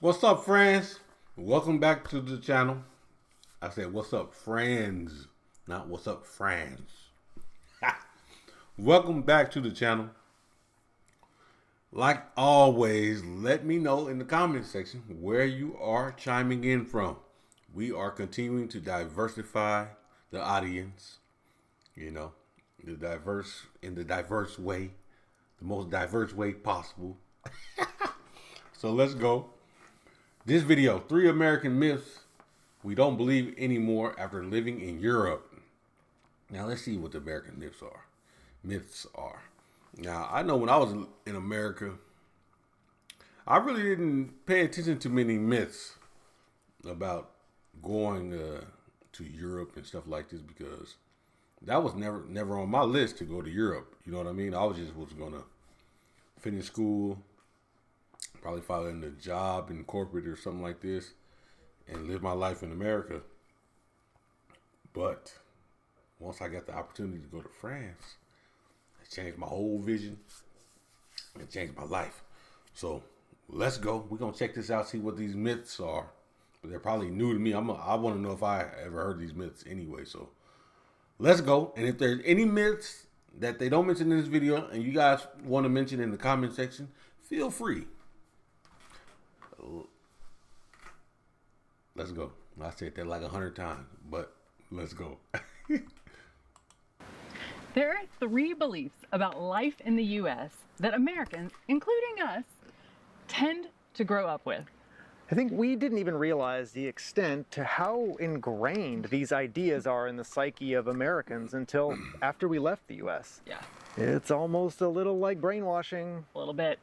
What's up, friends? Welcome back to the channel. I said, what's up, friends? Not what's up, friends. Welcome back to the channel. Like always, let me know in the comment section where you are chiming in from. We are continuing to diversify the audience, in the diverse way, the most diverse way possible. So let's go. This video, 3 American myths we don't believe anymore after living in Europe. Now let's see what the American myths are. Now, I know when I was in America, I really didn't pay attention to many myths about going to Europe and stuff like this, because that was never on my list to go to Europe. You know what I mean? I was gonna finish school, probably find a job in corporate or something like this, and live my life in America. But once I got the opportunity to go to France, it changed my whole vision. It changed my life. So let's go. We're gonna check this out, see what these myths are. But they're probably new to me. I want to know if I ever heard these myths anyway. So let's go. And if there's any myths that they don't mention in this video and you guys want to mention in the comment section, feel free. Let's go. I said that like 100 times, but let's go. There are 3 beliefs about life in the U.S. that Americans, including us, tend to grow up with. I think we didn't even realize the extent to how ingrained these ideas are in the psyche of Americans until after we left the U.S. Yeah. It's almost a little like brainwashing. A little bit.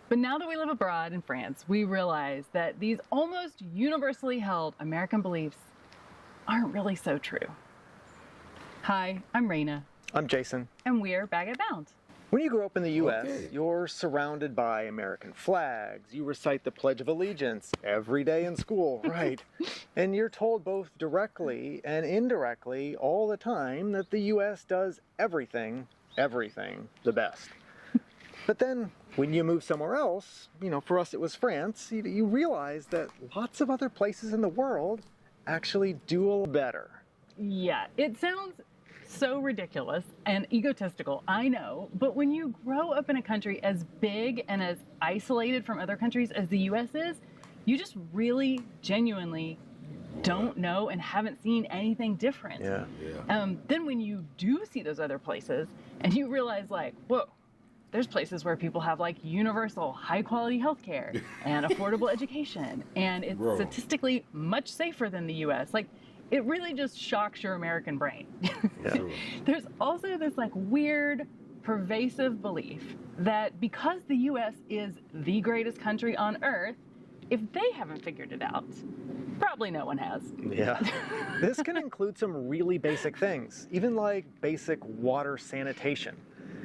But now that we live abroad in France, we realize that these almost universally held American beliefs aren't really so true. Hi, I'm Raina. I'm Jason. And we're Bag It Bound. When you grow up in the U.S., Okay. You're surrounded by American flags. You recite the Pledge of Allegiance every day in school, right? And you're told both directly and indirectly all the time that the U.S. does everything the best. But then when you move somewhere else, for us it was France, you realize that lots of other places in the world actually do a little better. Yeah, it sounds so ridiculous and egotistical, I know, but when you grow up in a country as big and as isolated from other countries as the U.S. is, you just really genuinely don't know and haven't seen anything different. Yeah. Then when you do see those other places and you realize, like, whoa, there's places where people have like universal high quality healthcare and affordable education, and it's statistically much safer than the US. Like, it really just shocks your American brain. Yeah. There's also this like weird, pervasive belief that because the US is the greatest country on earth, if they haven't figured it out, probably no one has. Yeah. This can include some really basic things, even like basic water sanitation.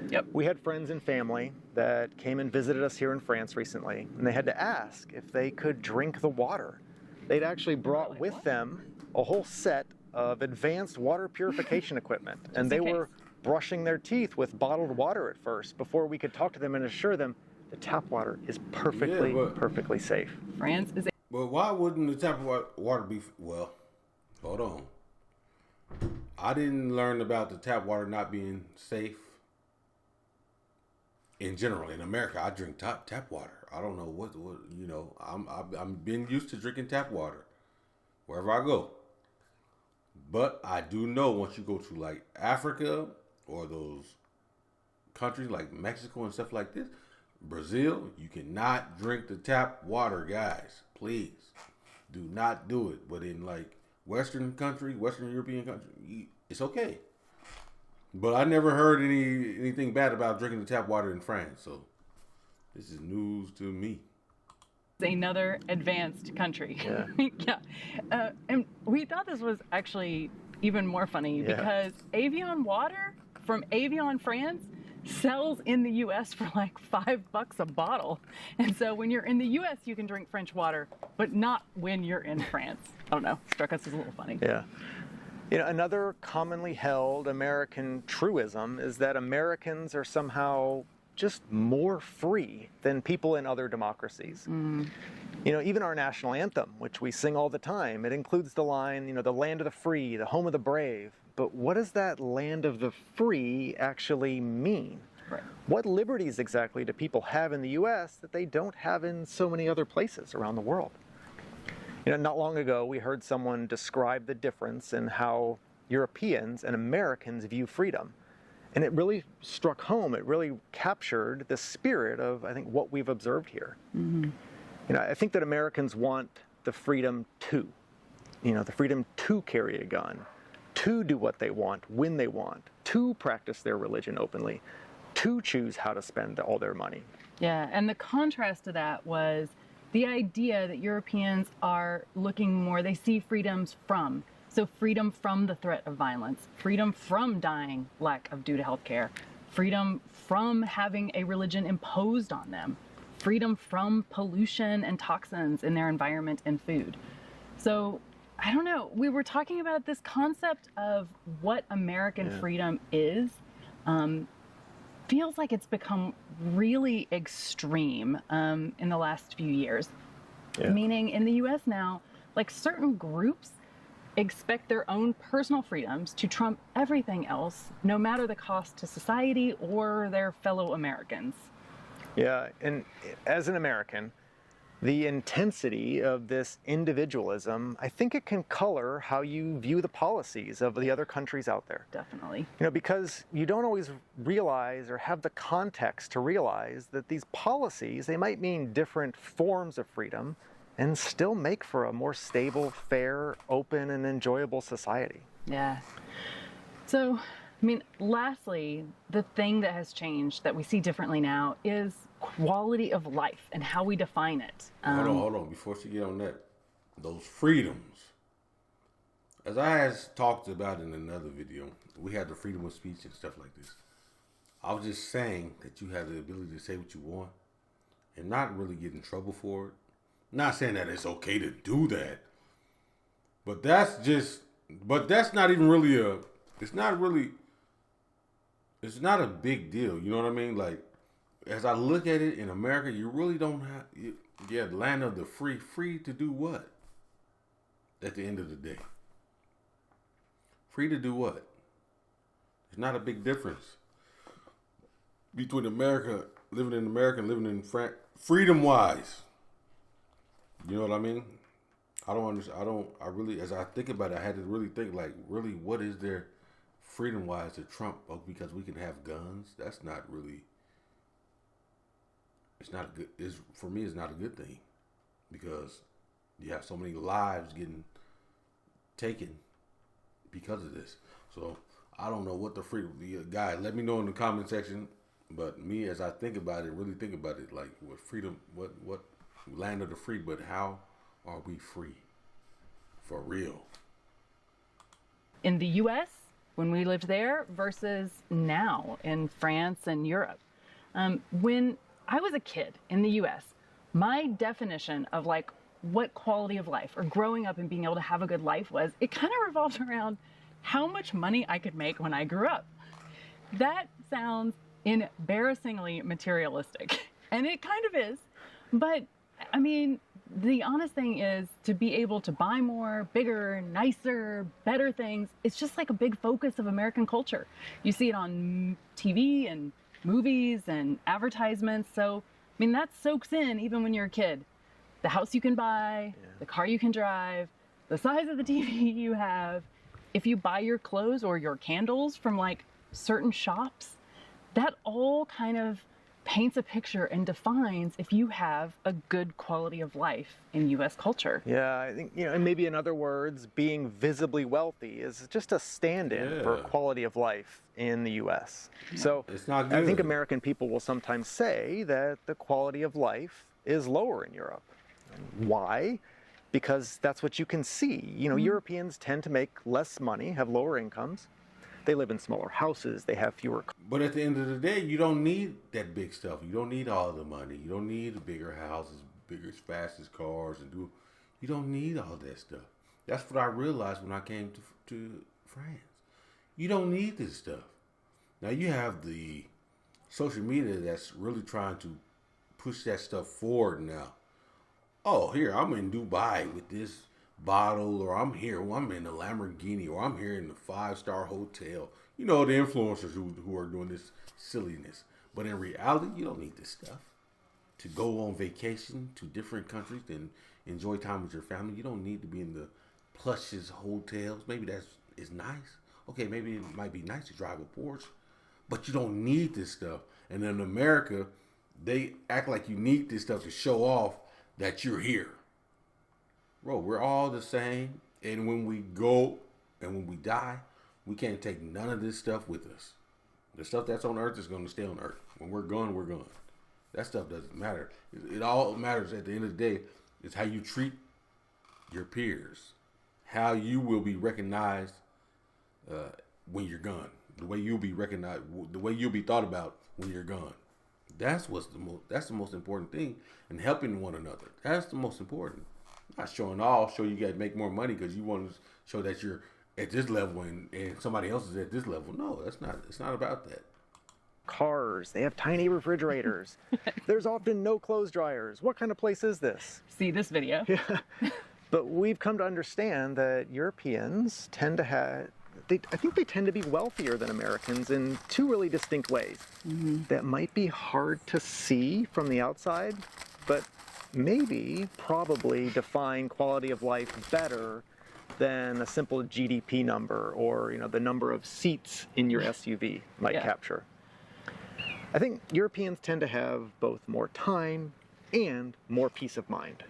Yep. We had friends and family that came and visited us here in France recently, and they had to ask if they could drink the water. They'd actually brought with them a whole set of advanced water purification equipment, and they were brushing their teeth with bottled water at first before we could talk to them and assure them the tap water is perfectly safe. France is But why wouldn't the tap water be, well, hold on. I didn't learn about the tap water not being safe. In general, in America, I drink tap water. I don't know what I've been used to drinking tap water wherever I go. But I do know once you go to like Africa or those countries like Mexico and stuff like this, Brazil, you cannot drink the tap water, guys. Please do not do it. But in like Western European country, it's okay. But I never heard anything bad about drinking the tap water in France, so this is news to me. another advanced country. Yeah. And we thought this was actually even more funny because Evian water from Evian, France sells in the US for like $5 a bottle. And so when you're in the US, you can drink French water, but not when you're in France. I don't know, struck us as a little funny. Yeah. You know, another commonly held American truism is that Americans are somehow just more free than people in other democracies. Even our national anthem, which we sing all the time, it includes the line, the land of the free, the home of the brave. But what does that land of the free actually mean? Right. What liberties exactly do people have in the U.S. that they don't have in so many other places around the world? Not long ago, we heard someone describe the difference in how Europeans and Americans view freedom. And it really struck home. It really captured the spirit of, I think, what we've observed here. Mm-hmm. I think that Americans want the freedom the freedom to carry a gun, to do what they want, when they want, to practice their religion openly, to choose how to spend all their money. Yeah, and the contrast to that was the idea that Europeans are looking more, they see freedoms from. So freedom from the threat of violence, freedom from dying lack of due to health care, freedom from having a religion imposed on them, freedom from pollution and toxins in their environment and food. So, I don't know, we were talking about this concept of what American freedom is. Feels like it's become really extreme in the last few years. Yeah. Meaning in the US now, like certain groups expect their own personal freedoms to trump everything else, no matter the cost to society or their fellow Americans. Yeah, and as an American, the intensity of this individualism, I think it can color how you view the policies of the other countries out there. Definitely. Because you don't always realize or have the context to realize that these policies, they might mean different forms of freedom and still make for a more stable, fair, open, and enjoyable society. Yeah. So, lastly, the thing that has changed that we see differently now is quality of life and how we define it. Hold on. Before you get on that, those freedoms. As I talked about in another video, we had the freedom of speech and stuff like this. I was just saying that you have the ability to say what you want and not really get in trouble for it. Not saying that it's okay to do that, but that's not even really it's not a big deal. You know what I mean? Like, as I look at it in America, you really don't have, land of the free. Free to do what? At the end of the day. Free to do what? There's not a big difference between living in France, freedom-wise. You know what I mean? I don't understand. As I think about it, I had to really think, like, really, what is there freedom-wise to trump? Oh, because we can have guns? That's not really, for me, it's not a good thing. Because you have so many lives getting taken because of this. So, I don't know what the freedom, guys, let me know in the comment section. But me, as I think about it, really think about it, like, what freedom, what land of the free, but how are we free for real? In the US, when we lived there versus now in France and Europe. When I was a kid in the US, my definition of like what quality of life or growing up and being able to have a good life was, it kind of revolved around how much money I could make when I grew up. That sounds embarrassingly materialistic, and it kind of is, but the honest thing is to be able to buy more, bigger, nicer, better things. It's just like a big focus of American culture. You see it on TV and movies and advertisements. So, that soaks in even when you're a kid. The house you can buy, the car you can drive, the size of the TV you have. If you buy your clothes or your candles from like certain shops, that all kind of paints a picture and defines if you have a good quality of life in U.S. culture. Yeah, I think, and maybe in other words, being visibly wealthy is just a stand-in for quality of life in the U.S. So it's not good. I think American people will sometimes say that the quality of life is lower in Europe. Why? Because that's what you can see. Europeans tend to make less money, have lower incomes. They live in smaller houses. They have fewer. But at the end of the day, you don't need that big stuff. You don't need all the money. You don't need bigger houses, bigger, fastest cars, you don't need all that stuff. That's what I realized when I came to France. You don't need this stuff. Now you have the social media that's really trying to push that stuff forward now. Oh, here, I'm in Dubai with this bottle, or I'm in a Lamborghini, or I'm here in the 5-star hotel. You know, the influencers who are doing this silliness. But in reality, you don't need this stuff. To go on vacation to different countries and enjoy time with your family, you don't need to be in the plushest hotels. Maybe is nice. Okay, maybe it might be nice to drive a Porsche, but you don't need this stuff. And in America, they act like you need this stuff to show off that you're here. Bro, we're all the same. And when we go and when we die, we can't take none of this stuff with us. The stuff that's on earth is going to stay on earth. When we're gone, we're gone. That stuff doesn't matter. It all matters at the end of the day is how you treat your peers, how you will be recognized when you're gone, the way you'll be recognized, the way you'll be thought about when you're gone. That's the most important thing, and helping one another. That's the most important. Not showing off, show you guys make more money because you want to show that you're at this level and somebody else is at this level. No, it's not about that. Cars, they have tiny refrigerators. There's often no clothes dryers. What kind of place is this? See this video. Yeah. But we've come to understand that Europeans tend to I think they tend to be wealthier than Americans in two really distinct ways. That might be hard to see from the outside, but probably define quality of life better than a simple GDP number or the number of seats in your SUV might capture. I think Europeans tend to have both more time and more peace of mind.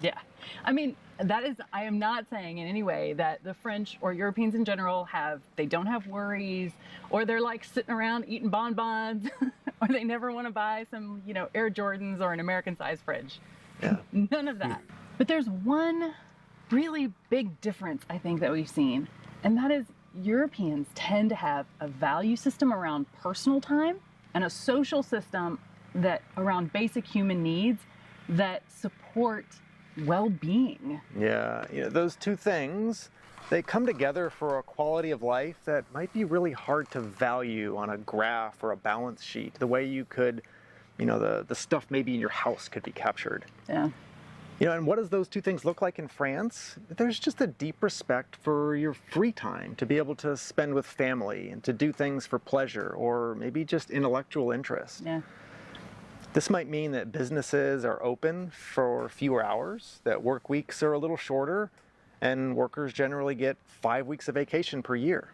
Yeah. I mean, I am not saying in any way that the French or Europeans in general they don't have worries, or they're like sitting around eating bonbons, or they never want to buy some, Air Jordans or an American-sized fridge. Yeah. None of that. But there's one really big difference, I think, that we've seen, and that is Europeans tend to have a value system around personal time and a social system that around basic human needs that support well-being. Yeah, those two things, they come together for a quality of life that might be really hard to value on a graph or a balance sheet, the way you could, the stuff maybe in your house could be captured. Yeah. And what does those two things look like in France? There's just a deep respect for your free time to be able to spend with family and to do things for pleasure or maybe just intellectual interest. Yeah. This might mean that businesses are open for fewer hours, that work weeks are a little shorter, and workers generally get 5 weeks of vacation per year.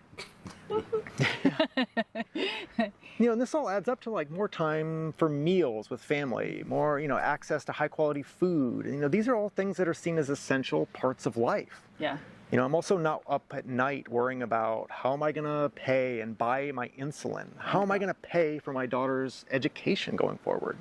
And this all adds up to like more time for meals with family, more, access to high quality food. These are all things that are seen as essential parts of life. Yeah. I'm also not up at night worrying about how am I going to pay and buy my insulin? How am I going to pay for my daughter's education going forward?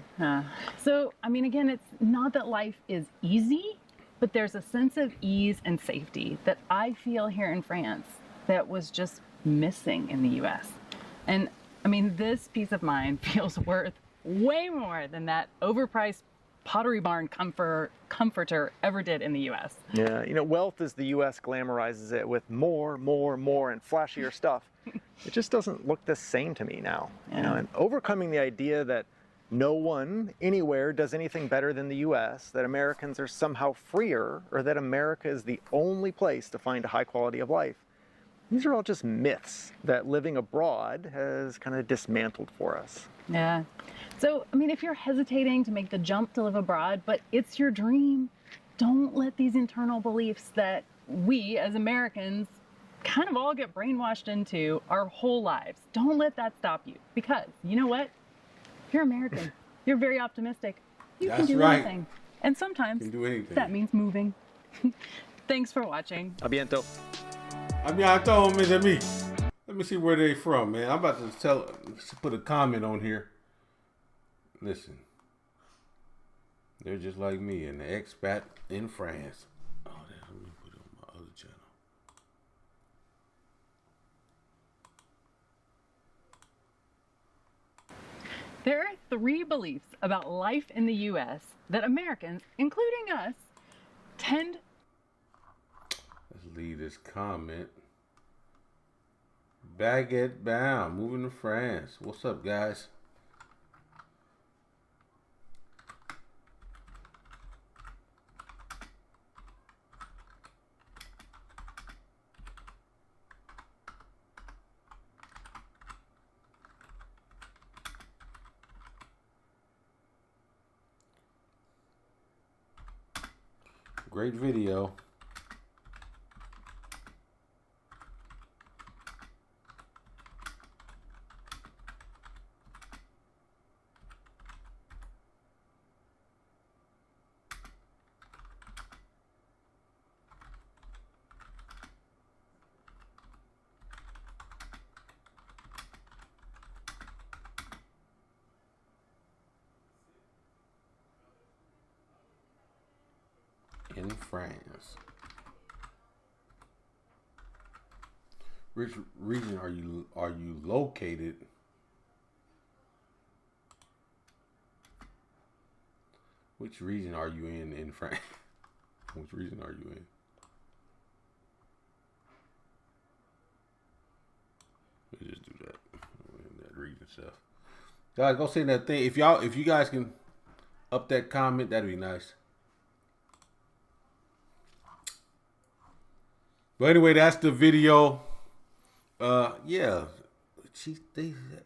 So, again, it's not that life is easy, but there's a sense of ease and safety that I feel here in France that was just missing in the US. And this peace of mind feels worth way more than that overpriced Pottery Barn comforter ever did in the US. Yeah, wealth as the US glamorizes it with more, and flashier stuff. It just doesn't look the same to me now. Yeah. And overcoming the idea that no one anywhere does anything better than the US, that Americans are somehow freer, or that America is the only place to find a high quality of life. These are all just myths that living abroad has kind of dismantled for us. Yeah. So, if you're hesitating to make the jump to live abroad, but it's your dream, don't let these internal beliefs that we as Americans kind of all get brainwashed into our whole lives. Don't let that stop you, because you know what? You're American. You're very optimistic. You can do anything. And sometimes that means moving. Thanks for watching. A bientôt. A bientôt, mes amis. Let me see where they from, man. I'm about to put a comment on here. Listen, they're just like me, an expat in France. Oh, let me put it on my other channel. There are 3 beliefs about life in the U.S. that Americans, including us, tend... Let's leave this comment. Baguette bound, moving to France. What's up, guys? great video. In France. Which region are you located? Which region are you in France? Which region are you in? Let's just do that. That region stuff. Guys, go say that thing. If you guys can up that comment, that'd be nice. But anyway, that's the video. Yeah.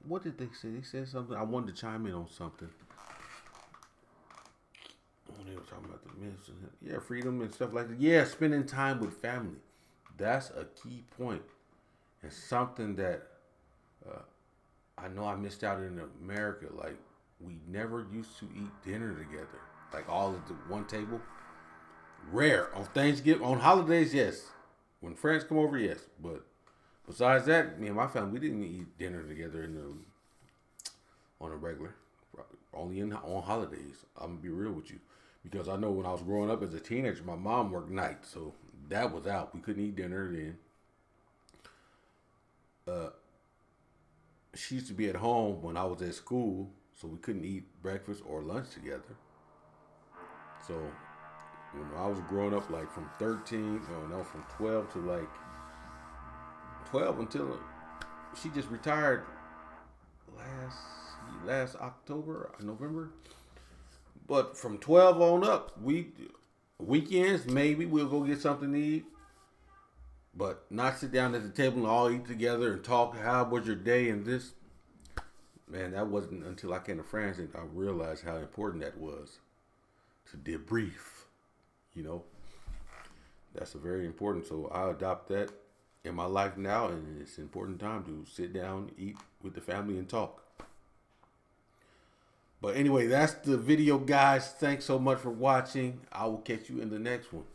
What did they say? They said something. I wanted to chime in on something. Oh, they were talking about the myths. Yeah, freedom and stuff like that. Yeah, spending time with family. That's a key point. And something that I know I missed out in America. Like, we never used to eat dinner together. Like, all at the one table. Rare. On Thanksgiving, on holidays, yes. When friends come over, yes. But besides that, me and my family, we didn't eat dinner together on a regular. Only on holidays. I'm going to be real with you. Because I know when I was growing up as a teenager, my mom worked nights. So that was out. We couldn't eat dinner then. She used to be at home when I was at school. So we couldn't eat breakfast or lunch together. So when I was growing up, like from 12 to like 12 until she just retired last October, November. But from 12 on up, weekends, maybe we'll go get something to eat. But not sit down at the table and all eat together and talk, how was your day and this. Man, that wasn't until I came to France and I realized how important that was to debrief. You know, that's a very important. So I adopt that in my life now, and it's an important time to sit down, eat with the family, and talk. But anyway, that's the video, guys. Thanks so much for watching. I will catch you in the next one.